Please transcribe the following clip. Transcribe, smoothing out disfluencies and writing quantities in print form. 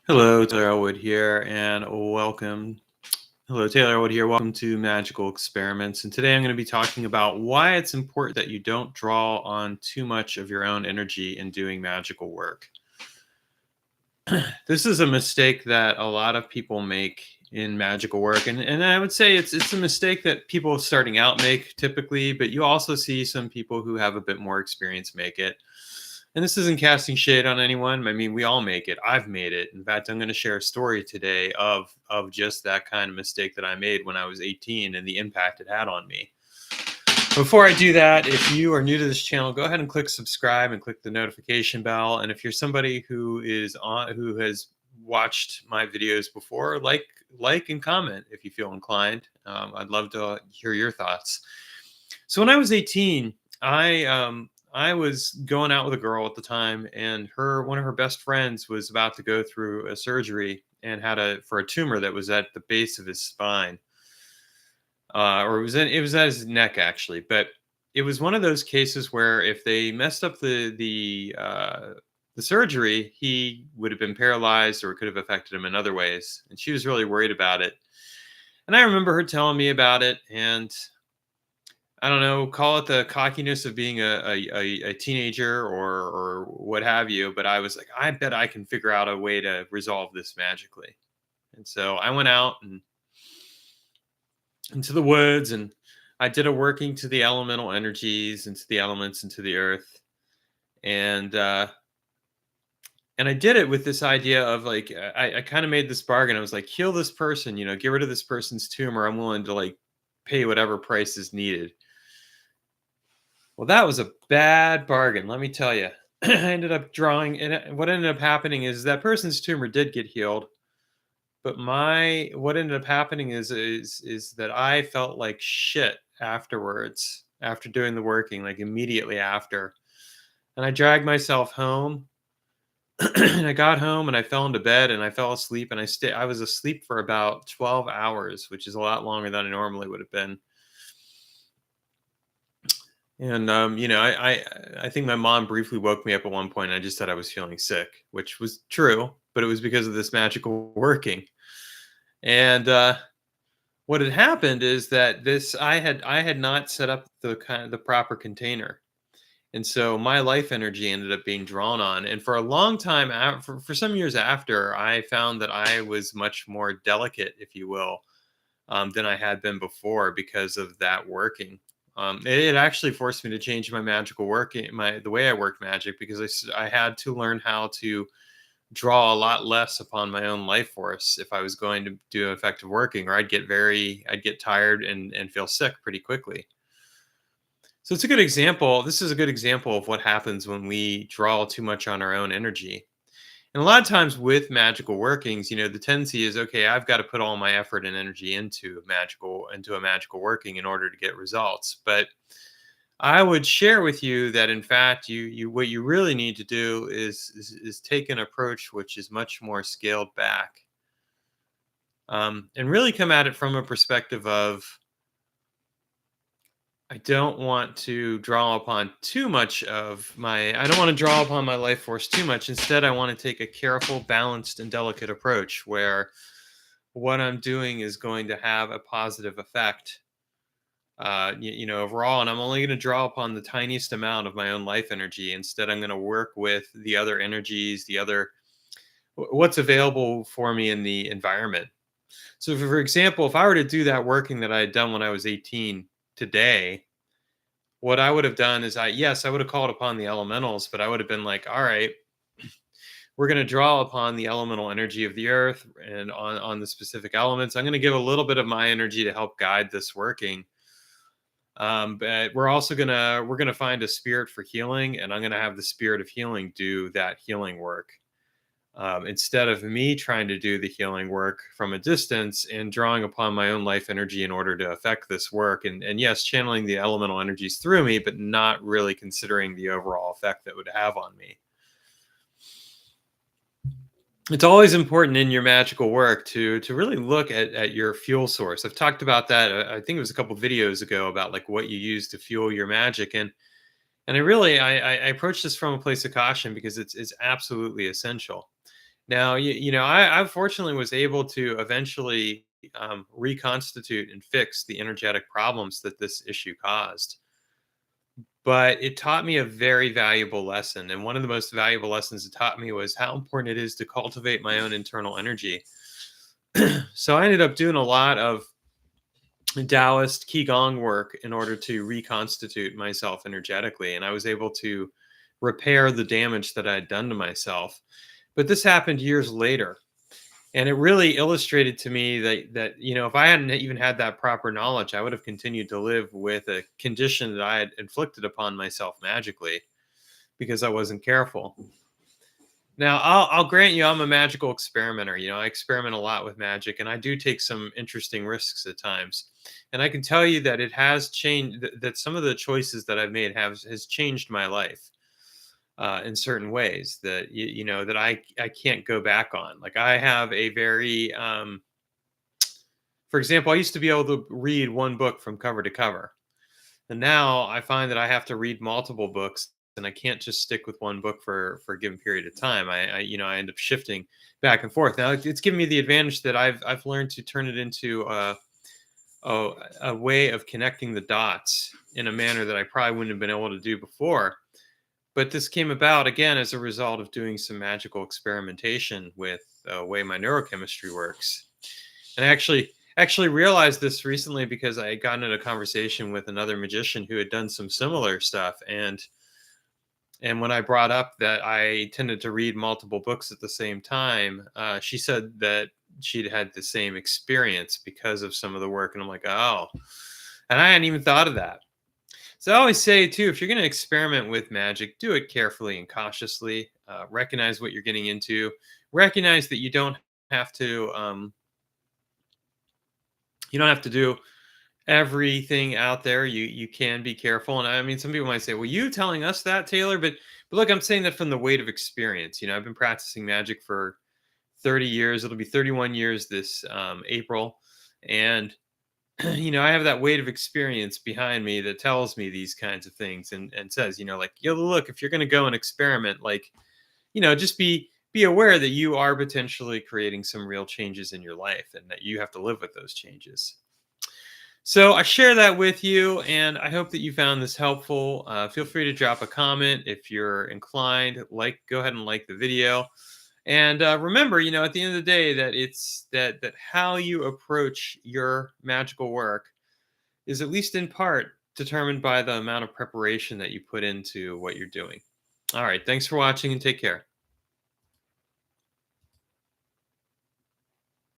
Hello, Taylor Ellwood here, and welcome. Hello, Taylor Ellwood here. Welcome to Magical Experiments. And today I'm going to be talking about why it's important that you don't draw on too much of your own energy in doing magical work. This is a mistake that a lot of people make in magical work, and I would say it's a mistake that people starting out make typically, but you also see some people who have a bit more experience make it. And this isn't casting shade on anyone. I mean, we all make it. I've made it. In fact, I'm going to share a story today of just that kind of mistake that I made when I was 18 and the impact it had on me. Before I do that, if you are new to this channel, go ahead and click subscribe and click the notification bell. And if you're somebody who has watched my videos before, like and comment if you feel inclined. I'd love to hear your thoughts. So when I was 18, I was going out with a girl at the time, and one of her best friends was about to go through a surgery and for a tumor that was at the base of his spine, or it was at his neck actually. But it was one of those cases where if they messed up the surgery, he would have been paralyzed, or it could have affected him in other ways. And she was really worried about it. And I remember her telling me about it, and I don't know, call it the cockiness of being a teenager or what have you. But I was like, I bet I can figure out a way to resolve this magically. And so I went out and into the woods, and I did a working to the elemental energies, into the elements, into the earth. And and I did it with this idea of like, I kind of made this bargain. I was like, heal this person, get rid of this person's tumor. I'm willing to like pay whatever price is needed. Well, that was a bad bargain, let me tell you. I ended up drawing, and what ended up happening is that person's tumor did get healed, but what ended up happening is that I felt like shit afterwards, after doing the working, like immediately after. And I dragged myself home, and I got home and I fell into bed and I fell asleep, and I was asleep for about 12 hours, which is a lot longer than I normally would have been. And I think my mom briefly woke me up at one point, and I just said I was feeling sick, which was true, but it was because of this magical working. And what had happened is that this I had not set up the proper container, and so my life energy ended up being drawn on. And for a long time, for some years after, I found that I was much more delicate, if you will, than I had been before because of that working. It actually forced me to change my magical working, the way I worked magic, because I had to learn how to draw a lot less upon my own life force if I was going to do effective working, or I'd get tired and feel sick pretty quickly. So it's a good example. This is a good example of what happens when we draw too much on our own energy. And a lot of times with magical workings, the tendency is, okay, I've got to put all my effort and energy into a magical working in order to get results. But I would share with you that in fact, you what you really need to do is take an approach which is much more scaled back, and really come at it from a perspective of, I don't want to draw upon I don't want to draw upon my life force too much. Instead, I want to take a careful, balanced, and delicate approach where what I'm doing is going to have a positive effect, overall. And I'm only going to draw upon the tiniest amount of my own life energy. Instead, I'm going to work with the other energies, what's available for me in the environment. So, for example, if I were to do that working that I had done when I was 18 today, what I would have done is I would have called upon the elementals, but I would have been like, all right, we're going to draw upon the elemental energy of the earth and on the specific elements. I'm going to give a little bit of my energy to help guide this working. But we're gonna find a spirit for healing, and I'm gonna have the spirit of healing do that healing work, instead of me trying to do the healing work from a distance and drawing upon my own life energy in order to affect this work. And yes, channeling the elemental energies through me, but not really considering the overall effect that would have on me. It's always important in your magical work to really look at your fuel source. I've talked about that. I think it was a couple videos ago about like what you use to fuel your magic, and I approach this from a place of caution because it's absolutely essential. Now, I fortunately was able to eventually reconstitute and fix the energetic problems that this issue caused. But it taught me a very valuable lesson. And one of the most valuable lessons it taught me was how important it is to cultivate my own internal energy. So I ended up doing a lot of Taoist Qigong work in order to reconstitute myself energetically. And I was able to repair the damage that I had done to myself. But this happened years later. And it really illustrated to me that if I hadn't even had that proper knowledge, I would have continued to live with a condition that I had inflicted upon myself magically because I wasn't careful. Now, I'll grant you, I'm a magical experimenter. I experiment a lot with magic, and I do take some interesting risks at times. And I can tell you that it has changed. That some of the choices that I've made has changed my life in certain ways that that I can't go back on. Like I have a very, for example, I used to be able to read one book from cover to cover. And now I find that I have to read multiple books, and I can't just stick with one book for a given period of time. I end up shifting back and forth. Now it's given me the advantage that I've learned to turn it into a way of connecting the dots in a manner that I probably wouldn't have been able to do before. But this came about again as a result of doing some magical experimentation with the way my neurochemistry works. And I actually realized this recently because I had gotten in a conversation with another magician who had done some similar stuff. And when I brought up that I tended to read multiple books at the same time, she said that she'd had the same experience because of some of the work. And I'm like, oh, and I hadn't even thought of that. So I always say too, if you're going to experiment with magic, do it carefully and cautiously. Recognize what you're getting into. Recognize that have to you don't have to do everything out there. You can be careful. And I mean, some people might say, well, you telling us that, Taylor, but look, I'm saying that from the weight of experience. I've been practicing magic for 30 years. It'll be 31 years this April. And I have that weight of experience behind me that tells me these kinds of things and says, like, look, if you're going to go and experiment, like, just be aware that you are potentially creating some real changes in your life and that you have to live with those changes. So I share that with you, and I hope that you found this helpful. Feel free to drop a comment if you're inclined. Go ahead and like the video. And remember, at the end of the day, that it's that how you approach your magical work is at least in part determined by the amount of preparation that you put into what you're doing. All right, thanks for watching and take care.